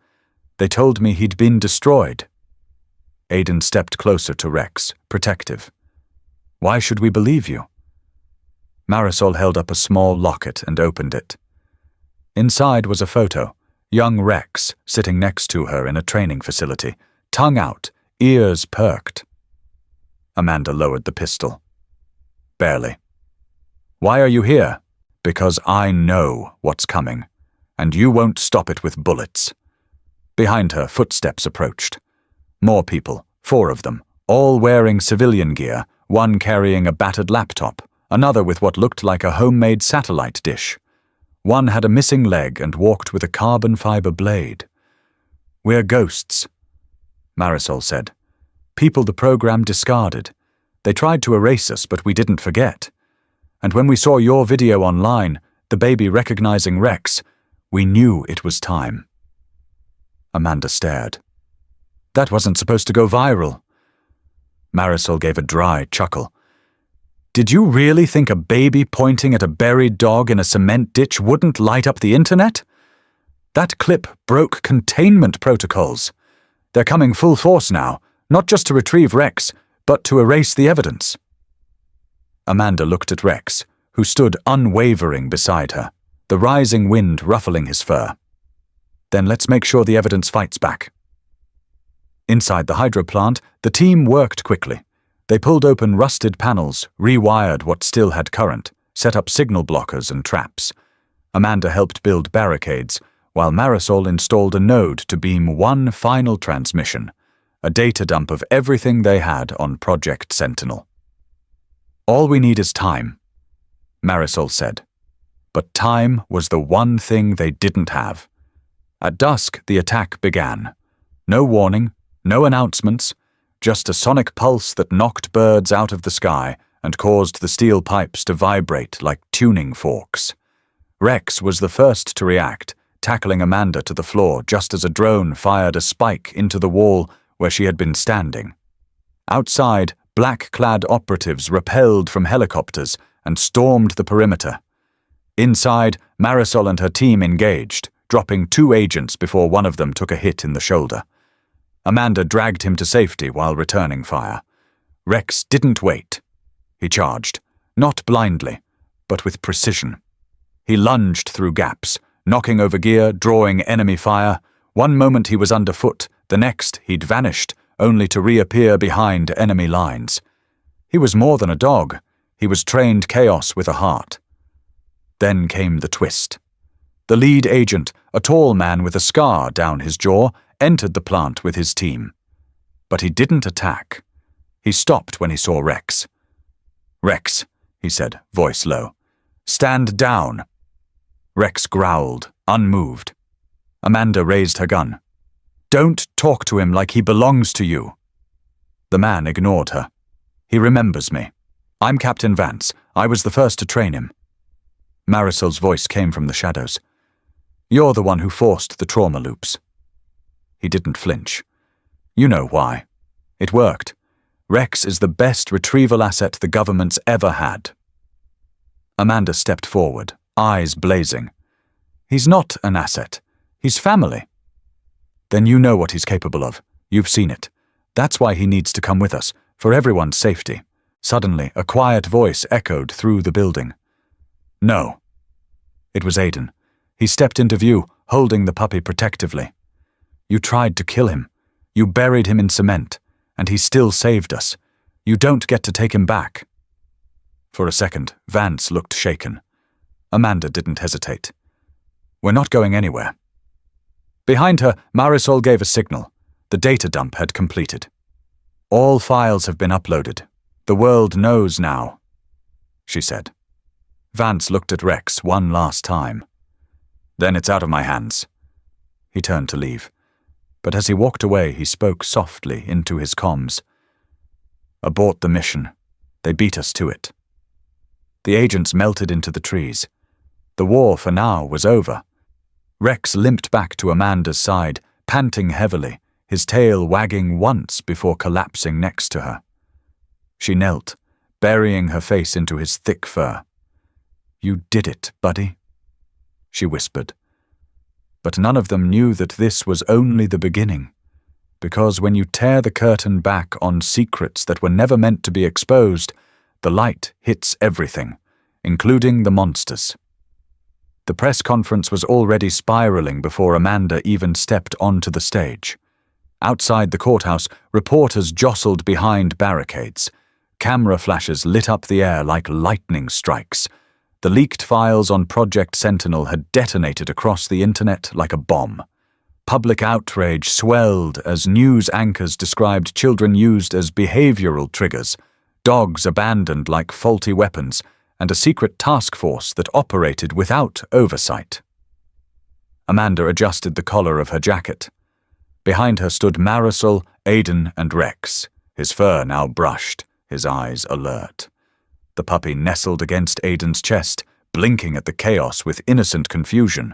They told me he'd been destroyed." Aiden stepped closer to Rex, protective. "Why should we believe you?" Marisol held up a small locket and opened it. Inside was a photo, young Rex sitting next to her in a training facility, tongue out, ears perked. Amanda lowered the pistol. "Barely." "Why are you here?" "Because I know what's coming, and you won't stop it with bullets." Behind her, footsteps approached. More people, 4 of them, all wearing civilian gear, one carrying a battered laptop, another with what looked like a homemade satellite dish. One had a missing leg and walked with a carbon fiber blade. "We're ghosts," Marisol said. "People the program discarded. They tried to erase us, but we didn't forget. And when we saw your video online, the baby recognizing Rex, we knew it was time." Amanda stared. "That wasn't supposed to go viral." Marisol gave a dry chuckle. "Did you really think a baby pointing at a buried dog in a cement ditch wouldn't light up the internet? That clip broke containment protocols. They're coming full force now, not just to retrieve Rex, but to erase the evidence." Amanda looked at Rex, who stood unwavering beside her, the rising wind ruffling his fur. "Then let's make sure the evidence fights back." Inside the hydro plant, the team worked quickly. They pulled open rusted panels, rewired what still had current, set up signal blockers and traps. Amanda helped build barricades, while Marisol installed a node to beam one final transmission, a data dump of everything they had on Project Sentinel. "All we need is time," Marisol said. But time was the one thing they didn't have. At dusk, the attack began. No warning, no announcements, just a sonic pulse that knocked birds out of the sky and caused the steel pipes to vibrate like tuning forks. Rex was the first to react, tackling Amanda to the floor just as a drone fired a spike into the wall where she had been standing. Outside, black-clad operatives rappelled from helicopters and stormed the perimeter. Inside, Marisol and her team engaged, dropping 2 agents before one of them took a hit in the shoulder. Amanda dragged him to safety while returning fire. Rex didn't wait. He charged, not blindly, but with precision. He lunged through gaps, knocking over gear, drawing enemy fire. One moment he was underfoot, the next he'd vanished, only to reappear behind enemy lines. He was more than a dog. He was trained chaos with a heart. Then came the twist. The lead agent, a tall man with a scar down his jaw, entered the plant with his team. But he didn't attack. He stopped when he saw Rex. "Rex," he said, voice low. "Stand down." Rex growled, unmoved. Amanda raised her gun. "Don't talk to him like he belongs to you." The man ignored her. "He remembers me. I'm Captain Vance. I was the first to train him." Marisol's voice came from the shadows. "You're the one who forced the trauma loops." He didn't flinch. "You know why. It worked. Rex is the best retrieval asset the government's ever had." Amanda stepped forward, eyes blazing. "He's not an asset. He's family." "Then you know what he's capable of. You've seen it. That's why he needs to come with us, for everyone's safety." Suddenly, a quiet voice echoed through the building. "No." It was Aiden. He stepped into view, holding the puppy protectively. "You tried to kill him. You buried him in cement, and he still saved us. You don't get to take him back." For a second, Vance looked shaken. Amanda didn't hesitate. "We're not going anywhere." Behind her, Marisol gave a signal. The data dump had completed. "All files have been uploaded. The world knows now," she said. Vance looked at Rex one last time. "Then it's out of my hands." He turned to leave. But as he walked away, he spoke softly into his comms. "Abort the mission. They beat us to it." The agents melted into the trees. The war for now was over. Rex limped back to Amanda's side, panting heavily, his tail wagging once before collapsing next to her. She knelt, burying her face into his thick fur. "You did it, buddy," she whispered. But none of them knew that this was only the beginning, because when you tear the curtain back on secrets that were never meant to be exposed, the light hits everything, including the monsters. The press conference was already spiraling before Amanda even stepped onto the stage. Outside the courthouse, reporters jostled behind barricades. Camera flashes lit up the air like lightning strikes. The leaked files on Project Sentinel had detonated across the internet like a bomb. Public outrage swelled as news anchors described children used as behavioral triggers, dogs abandoned like faulty weapons, and a secret task force that operated without oversight. Amanda adjusted the collar of her jacket. Behind her stood Marisol, Aiden, and Rex, his fur now brushed, his eyes alert. The puppy nestled against Aiden's chest, blinking at the chaos with innocent confusion.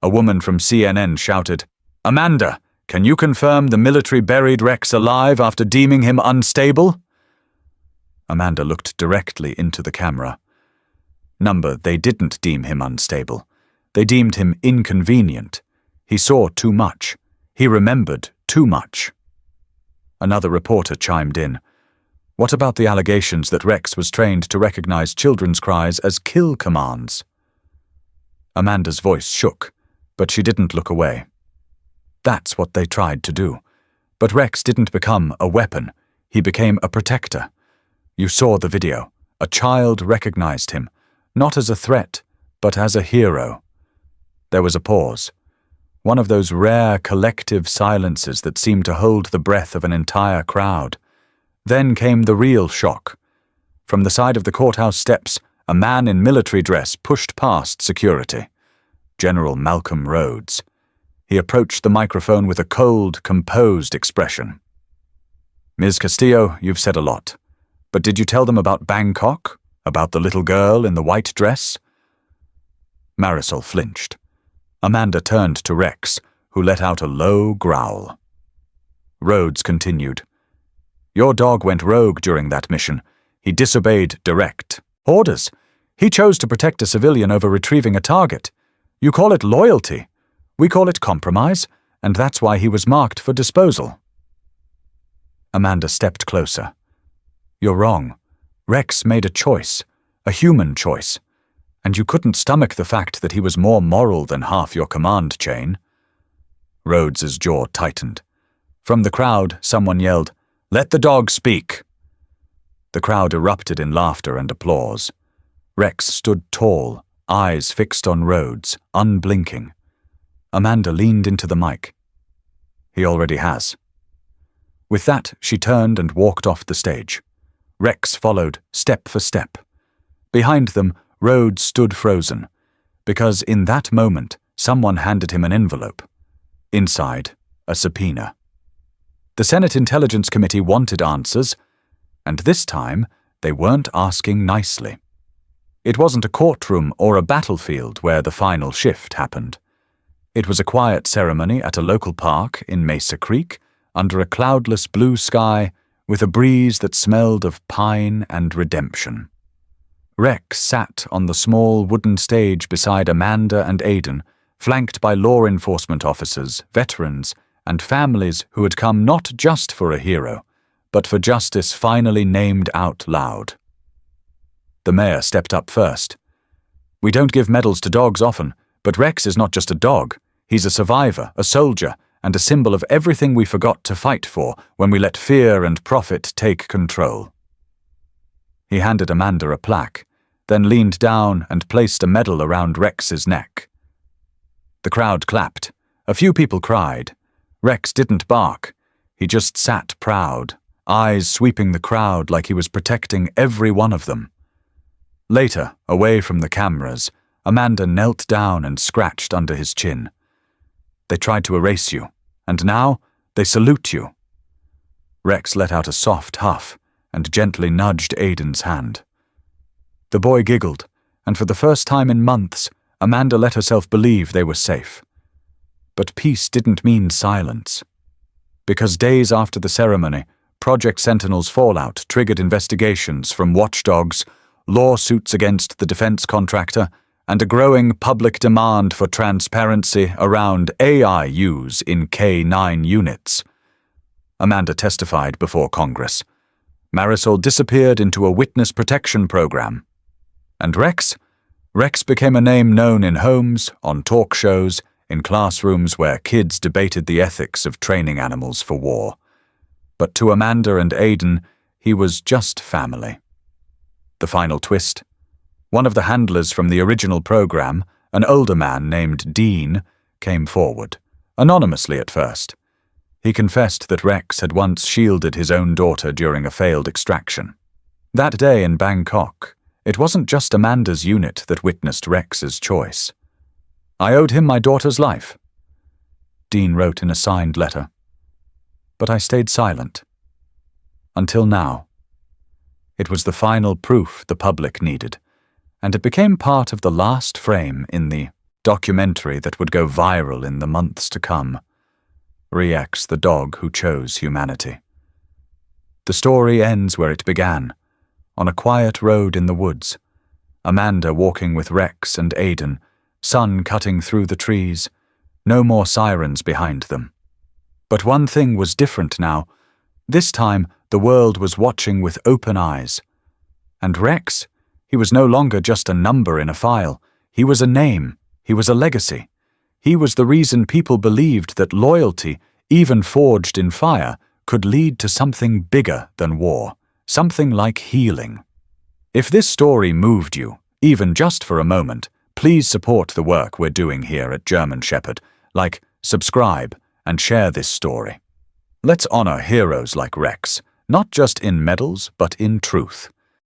A woman from CNN shouted, "Amanda, can you confirm the military buried Rex alive after deeming him unstable?" Amanda looked directly into the camera. Number, they didn't deem him unstable. They deemed him inconvenient. He saw too much. He remembered too much. Another reporter chimed in. What about the allegations that Rex was trained to recognize children's cries as kill commands? Amanda's voice shook, but she didn't look away. That's what they tried to do. But Rex didn't become a weapon. He became a protector. You saw the video. A child recognized him, not as a threat, but as a hero. There was a pause. One of those rare collective silences that seemed to hold the breath of an entire crowd. Then came the real shock. From the side of the courthouse steps, a man in military dress pushed past security. General Malcolm Rhodes. He approached the microphone with a cold, composed expression. "Ms. Castillo, you've said a lot. But did you tell them about Bangkok? About the little girl in the white dress?" Marisol flinched. Amanda turned to Rex, who let out a low growl. Rhodes continued. "Your dog went rogue during that mission. He disobeyed direct orders. He chose to protect a civilian over retrieving a target. You call it loyalty. We call it compromise, and that's why he was marked for disposal." Amanda stepped closer. "You're wrong. Rex made a choice, a human choice, and you couldn't stomach the fact that he was more moral than half your command chain." Rhodes's jaw tightened. From the crowd, someone yelled, "Let the dog speak!" The crowd erupted in laughter and applause. Rex stood tall, eyes fixed on Rhodes, unblinking. Amanda leaned into the mic. "He already has." With that, she turned and walked off the stage. Rex followed, step for step. Behind them, Rhodes stood frozen, because in that moment, someone handed him an envelope. Inside, a subpoena. The Senate Intelligence Committee wanted answers, and this time they weren't asking nicely. It wasn't a courtroom or a battlefield where the final shift happened. It was a quiet ceremony at a local park in Mesa Creek, under a cloudless blue sky, with a breeze that smelled of pine and redemption. Rex sat on the small wooden stage beside Amanda and Aiden, flanked by law enforcement officers, veterans, and families who had come not just for a hero, but for justice finally named out loud. The mayor stepped up first. "We don't give medals to dogs often, but Rex is not just a dog. He's a survivor, a soldier, and a symbol of everything we forgot to fight for when we let fear and profit take control." He handed Amanda a plaque, then leaned down and placed a medal around Rex's neck. The crowd clapped. A few people cried. Rex didn't bark. He just sat proud, eyes sweeping the crowd like he was protecting every one of them. Later, away from the cameras, Amanda knelt down and scratched under his chin. "They tried to erase you, and now they salute you." Rex let out a soft huff and gently nudged Aiden's hand. The boy giggled, and for the first time in months, Amanda let herself believe they were safe. But peace didn't mean silence. Because days after the ceremony, Project Sentinel's fallout triggered investigations from watchdogs, lawsuits against the defense contractor, and a growing public demand for transparency around AI use in K-9 units. Amanda testified before Congress. Marisol disappeared into a witness protection program. And Rex? Rex became a name known in homes, on talk shows, in classrooms where kids debated the ethics of training animals for war. But to Amanda and Aidan, he was just family. The final twist. One of the handlers from the original program, an older man named Dean, came forward, anonymously at first. He confessed that Rex had once shielded his own daughter during a failed extraction. That day in Bangkok, it wasn't just Amanda's unit that witnessed Rex's choice. "I owed him my daughter's life," Dean wrote in a signed letter. But I stayed silent. Until now. It was the final proof the public needed, and it became part of the last frame in the documentary that would go viral in the months to come. Rex, the dog who chose humanity. The story ends where it began, on a quiet road in the woods. Amanda walking with Rex and Aidan, sun cutting through the trees, no more sirens behind them. But one thing was different now. This time, the world was watching with open eyes. And Rex? He was no longer just a number in a file. He was a name. He was a legacy. He was the reason people believed that loyalty, even forged in fire, could lead to something bigger than war, something like healing. If this story moved you, even just for a moment, please support the work we're doing here at German Shepherd, like subscribe and share this story. Let's honor heroes like Rex, not just in medals, but in truth.